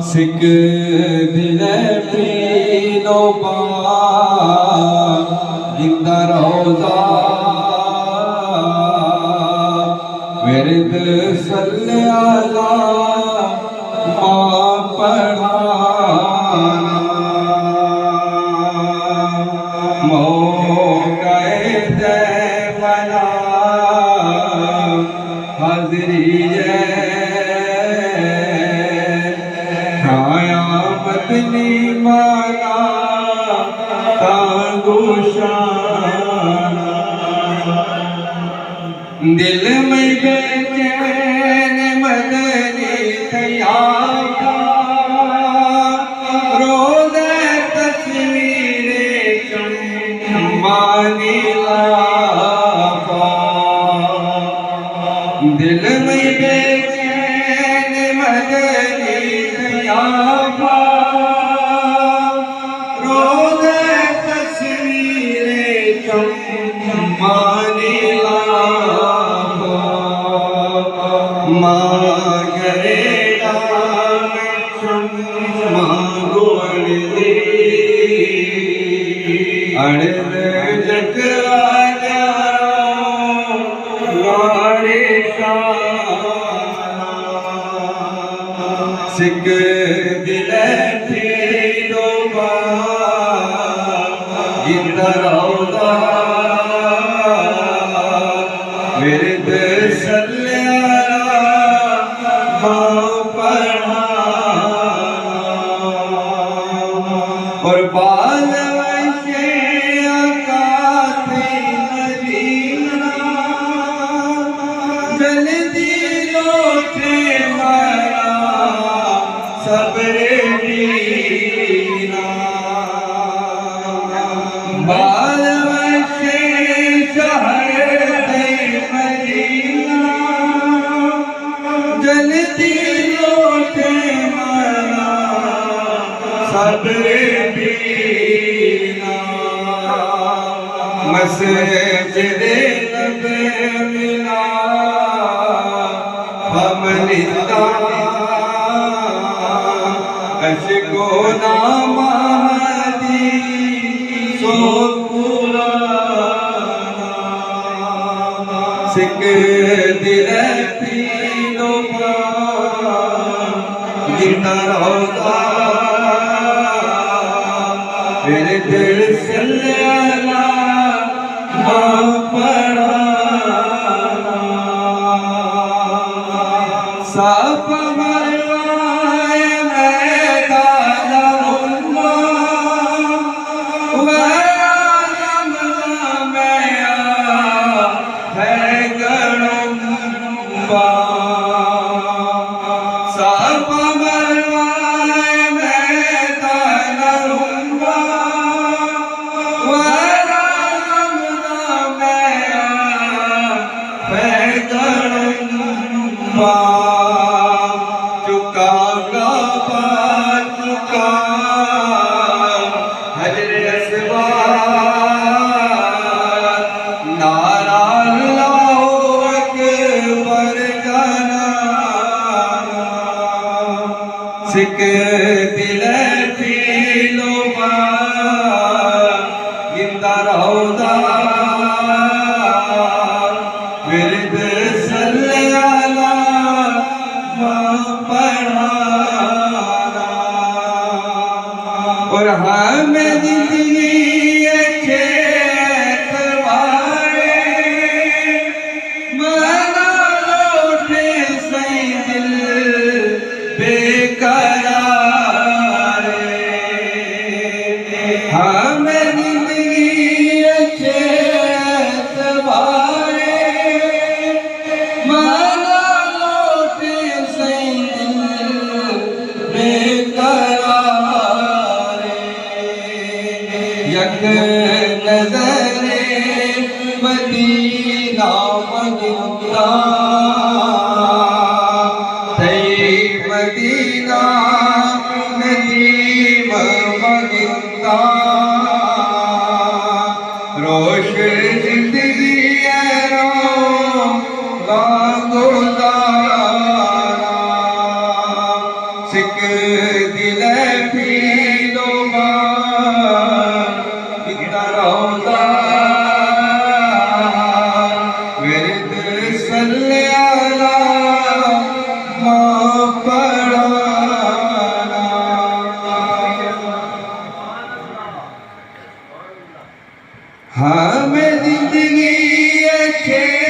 सिक दिल पीनो जिंदा रोजा विरद सल्ले अला मां पढ़ाना मौक़े दे बना हाज़री मदनी माला तागुशाना दिल में बेचैन मदनी तैयार रोज़े तस्वीरे चम्मानी लाफा दिल में बेचैन मदनी तैयार सिक दिल पीनो जिंदा रोज़ा विरद सल्ले अला मां पढ़ाना और बाल वैसे आकाते मदीना जल्दी लौटे मारा सबरे दीना बाल वैसे शहर दे मदीना जल्दी लौटे मारा सबरे दीना मस्जिद नबी मिला हमनिदा अशको नामा दी सो पुराना सिक दिल पीनो जिंदा रोज़ा विरद सल्ले अला मां पढ़ाना साफ मरवाए चुका का चुका हजरे अस्वाद नारा अल्लाहु अकबर गाना सिक दिल पीनो जिंदा रोज़ा विरद सल्ले अला मां पढ़ाना और हमें जिंदगी अच्छे एतबारे मना लौटे सही दिल बेकरार हमें जिंदगी अच्छे एतबारे मना लौटे सही दिल बेकरार यक नज़रे मदीना मगिंदा मदीना नदीम मगिंदा रोश जिंदगी हमें जिंदगी अच्छे